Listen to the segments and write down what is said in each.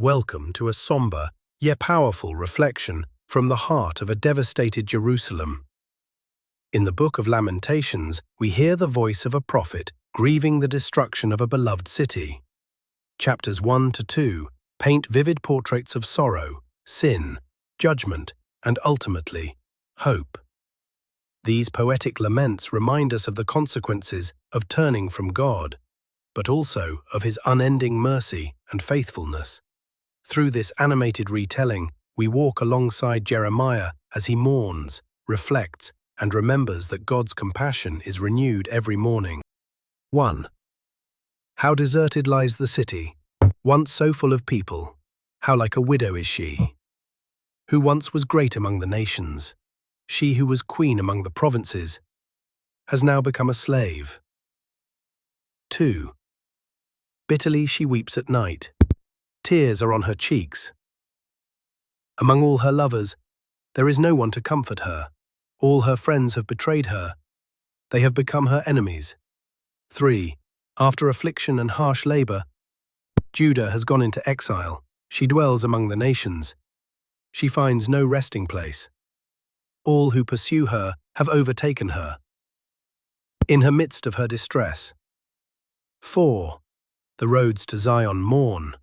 Welcome to a somber, yet powerful reflection from the heart of a devastated Jerusalem. In the book of Lamentations, we hear the voice of a prophet grieving the destruction of a beloved city. Chapters 1 to 2 paint vivid portraits of sorrow, sin, judgment, and ultimately, hope. These poetic laments remind us of the consequences of turning from God, but also of His unending mercy and faithfulness. Through this animated retelling, we walk alongside Jeremiah as he mourns, reflects, and remembers that God's compassion is renewed every morning. 1. How deserted lies the city, once so full of people. How like a widow is she, who once was great among the nations. She who was queen among the provinces has now become a slave. 2. Bitterly she weeps at night. Tears are on her cheeks. Among all her lovers, there is no one to comfort her. All her friends have betrayed her. They have become her enemies. 3. After affliction and harsh labor, Judah has gone into exile. She dwells among the nations. She finds no resting place. All who pursue her have overtaken her, in her midst of her distress. 4. The roads to Zion mourn,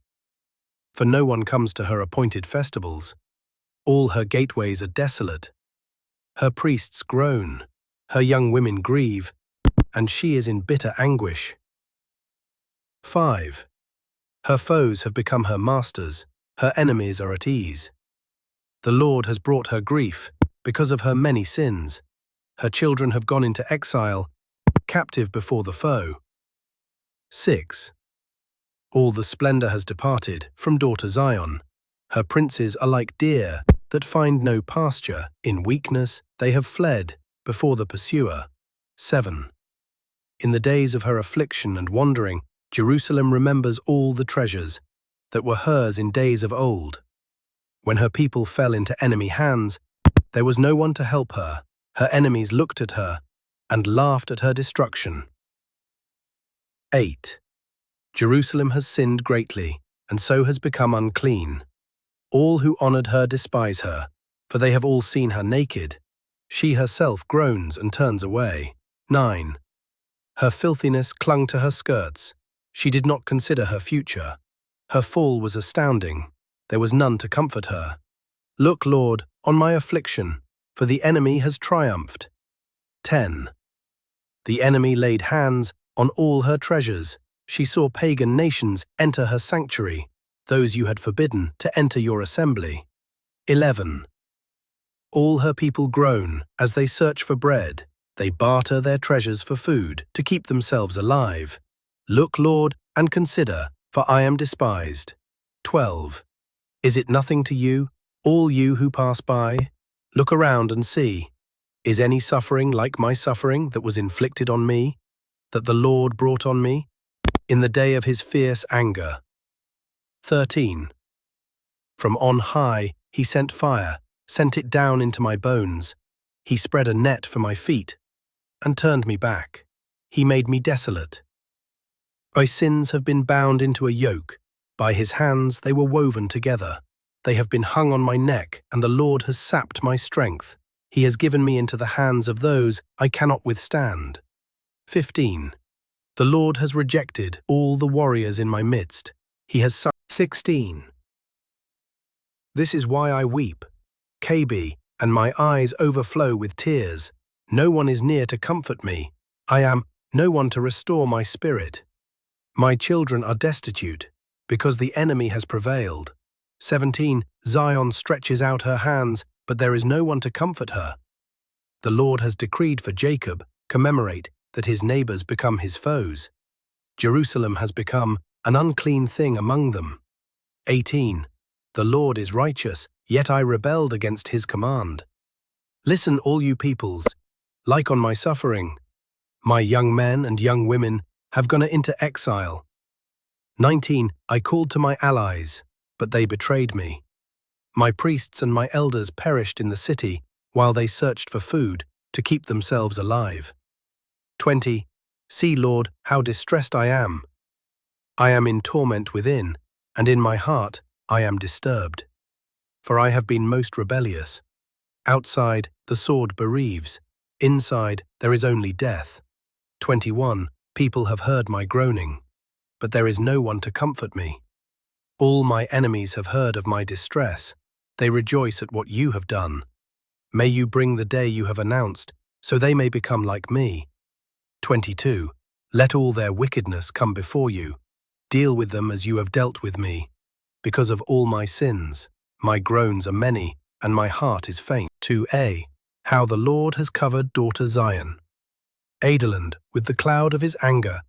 for no one comes to her appointed festivals. All her gateways are desolate. Her priests groan, her young women grieve, and she is in bitter anguish. 5. Her foes have become her masters, her enemies are at ease. The Lord has brought her grief because of her many sins. Her children have gone into exile, captive before the foe. 6. All the splendor has departed from daughter Zion. Her princes are like deer that find no pasture. In weakness they have fled before the pursuer. 7. In the days of her affliction and wandering, Jerusalem remembers all the treasures that were hers in days of old. When her people fell into enemy hands, there was no one to help her. Her enemies looked at her and laughed at her destruction. 8. Jerusalem has sinned greatly, and so has become unclean. All who honored her despise her, for they have all seen her naked. She herself groans and turns away. 9. Her filthiness clung to her skirts. She did not consider her future. Her fall was astounding. There was none to comfort her. Look, Lord, on my affliction, for the enemy has triumphed. 10. The enemy laid hands on all her treasures. She saw pagan nations enter her sanctuary, those you had forbidden to enter your assembly. 11. All her people groan as they search for bread. They barter their treasures for food to keep themselves alive. Look, Lord, and consider, for I am despised. 12. Is it nothing to you, all you who pass by? Look around and see. Is any suffering like my suffering that was inflicted on me, that the Lord brought on me in the day of His fierce anger? 13. From on high He sent fire, sent it down into my bones. He spread a net for my feet and turned me back. He made me desolate. My sins have been bound into a yoke. By His hands they were woven together. They have been hung on my neck, and the Lord has sapped my strength. He has given me into the hands of those I cannot withstand. 15. The Lord has rejected all the warriors in my midst. He has 16. This is why I weep, KB, and my eyes overflow with tears. No one is near to comfort me. I am no one to restore my spirit. My children are destitute, because the enemy has prevailed. 17. Zion stretches out her hands, but there is no one to comfort her. The Lord has decreed for Jacob, commemorate, that his neighbors become his foes. Jerusalem has become an unclean thing among them. 18. The Lord is righteous, yet I rebelled against His command. Listen, all you peoples, like on my suffering. My young men and young women have gone into exile. 19. I called to my allies, but they betrayed me. My priests and my elders perished in the city while they searched for food to keep themselves alive. 20. See, Lord, how distressed I am. I am in torment within, and in my heart I am disturbed, for I have been most rebellious. Outside, the sword bereaves. Inside, there is only death. 21. People have heard my groaning, but there is no one to comfort me. All my enemies have heard of my distress. They rejoice at what you have done. May you bring the day you have announced, so they may become like me. 22. Let all their wickedness come before you. Deal with them as you have dealt with me. Because of all my sins, my groans are many, and my heart is faint. 2a. How the Lord has covered daughter Zion. Adeland, with the cloud of his anger,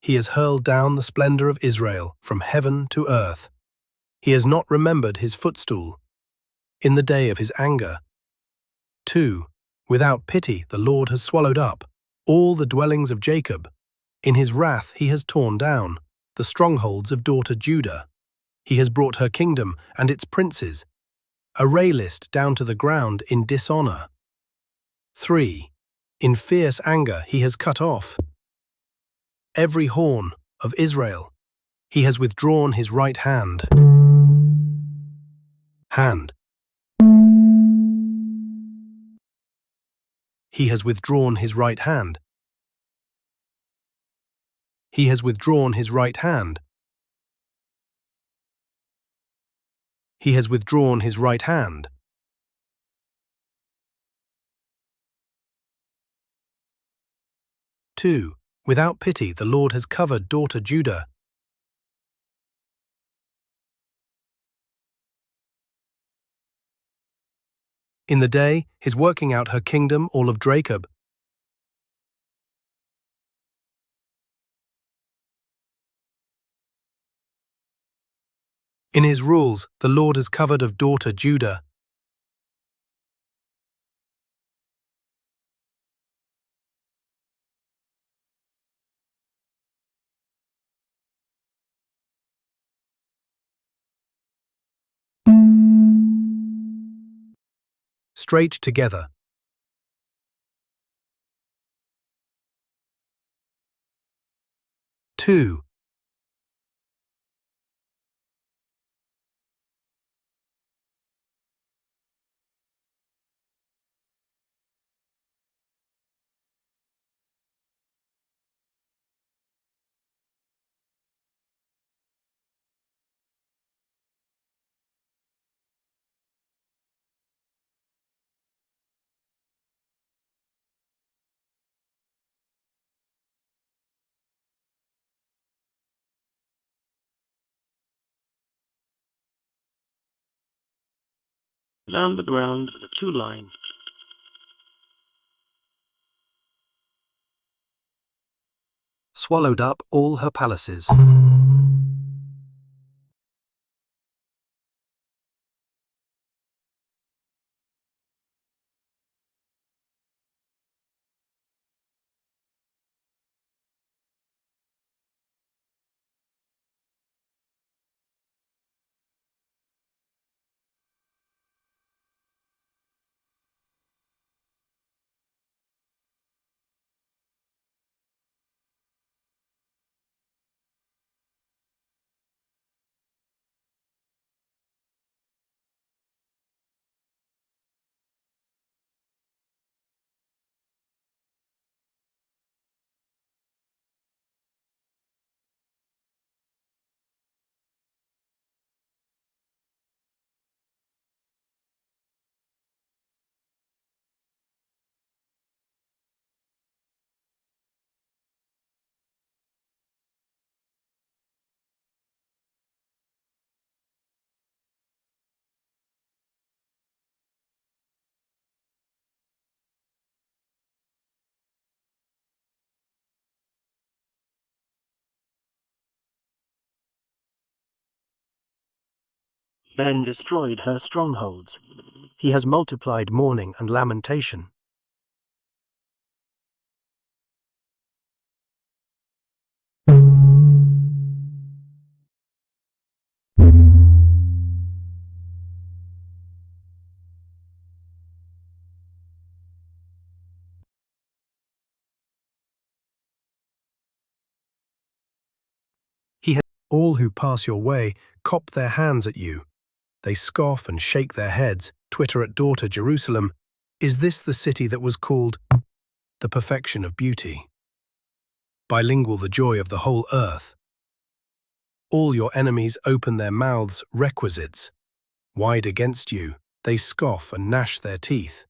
he has hurled down the splendor of Israel from heaven to earth. He has not remembered his footstool in the day of his anger. 2. Without pity the Lord has swallowed up all the dwellings of Jacob. In his wrath he has torn down the strongholds of daughter Judah. He has brought her kingdom and its princes, a ray list down to the ground in dishonor. 3. In fierce anger he has cut off every horn of Israel. He has withdrawn his right hand. He has withdrawn his right hand. He has withdrawn his right hand. He has withdrawn his right hand. 2. Without pity the Lord has covered daughter Judah. In the day, his working out her kingdom, all of Jacob. In his rules, the Lord has covered of daughter Judah. Straight together. 2. Down the ground, 2 lines. Swallowed up all her palaces. Then destroyed her strongholds. He has multiplied mourning and lamentation. All who pass your way cop their hands at you. They scoff and shake their heads, twitter at daughter Jerusalem. Is this the city that was called the perfection of beauty? Bilingual, the joy of the whole earth. All your enemies open their mouths, requisites. Wide against you, they scoff and gnash their teeth,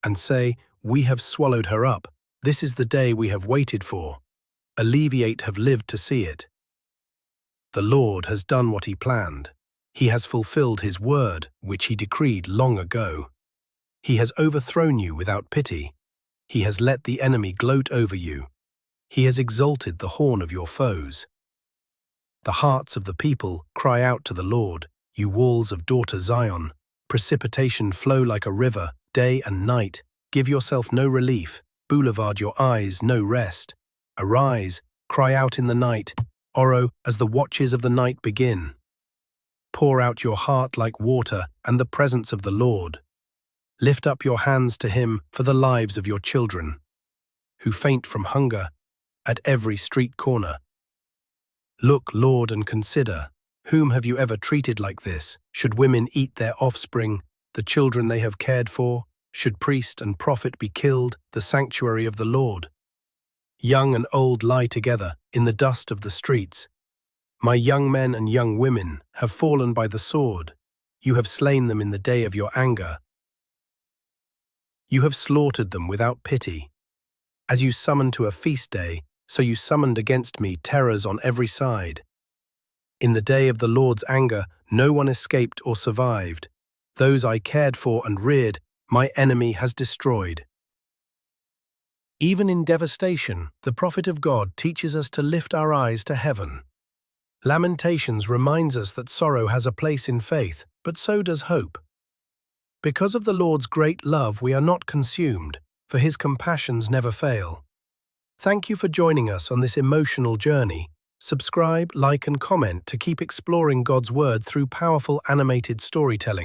and say, we have swallowed her up. This is the day we have waited for. Alleviate have lived to see it. The Lord has done what he planned. He has fulfilled his word, which he decreed long ago. He has overthrown you without pity. He has let the enemy gloat over you. He has exalted the horn of your foes. The hearts of the people cry out to the Lord, you walls of daughter Zion. Precipitation flow like a river, day and night. Give yourself no relief, boulevard your eyes no rest. Arise, cry out in the night, Oro, as the watches of the night begin. Pour out your heart like water and the presence of the Lord. Lift up your hands to him for the lives of your children, who faint from hunger at every street corner. Look, Lord, and consider, whom have you ever treated like this? Should women eat their offspring, the children they have cared for? Should priest and prophet be killed, the sanctuary of the Lord? Young and old lie together in the dust of the streets. My young men and young women have fallen by the sword. You have slain them in the day of your anger. You have slaughtered them without pity. As you summoned to a feast day, so you summoned against me terrors on every side. In the day of the Lord's anger, no one escaped or survived. Those I cared for and reared, my enemy has destroyed. Even in devastation, the prophet of God teaches us to lift our eyes to heaven. Lamentations reminds us that sorrow has a place in faith, but so does hope. Because of the Lord's great love, we are not consumed, for his compassions never fail. Thank you for joining us on this emotional journey. Subscribe, like, and comment to keep exploring God's Word through powerful animated storytelling.